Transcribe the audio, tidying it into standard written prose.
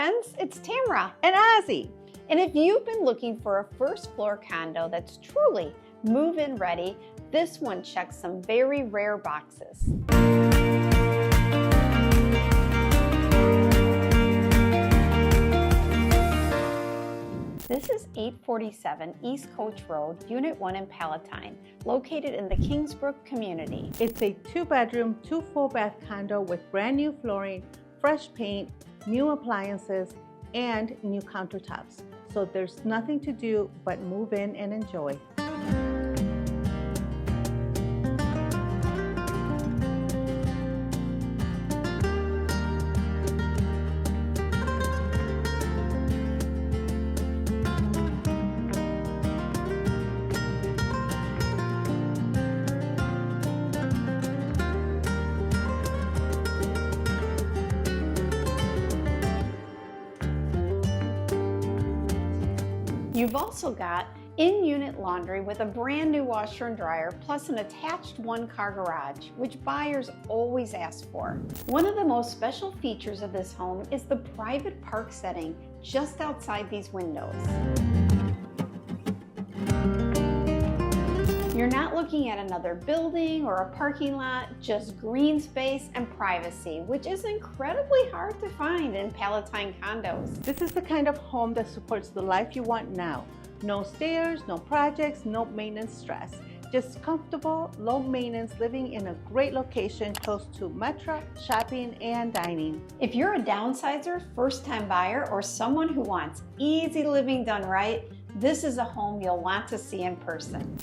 friends, it's Tamra and Ozzy. and if you've been looking for a first floor condo that's truly move-in ready, this one checks some very rare boxes. This is 847 East Coach Road, Unit 1 in Palatine, located in the Kingsbrook community. It's a 2-bedroom, 2 full-bath condo with brand new flooring, fresh paint, new appliances, and new countertops. So there's nothing to do but move in and enjoy. You've also got in-unit laundry with a brand new washer and dryer, plus an attached one-car garage, which buyers always ask for. One of the most special features of this home is the private park setting just outside these windows. You're not looking at another building or a parking lot, just green space and privacy, which is incredibly hard to find in Palatine condos. This is the kind of home that supports the life you want now. No stairs, no projects, no maintenance stress. Just comfortable, low maintenance living in a great location close to Metra, shopping, and dining. If you're a downsizer, first-time buyer, or someone who wants easy living done right, this is a home you'll want to see in person.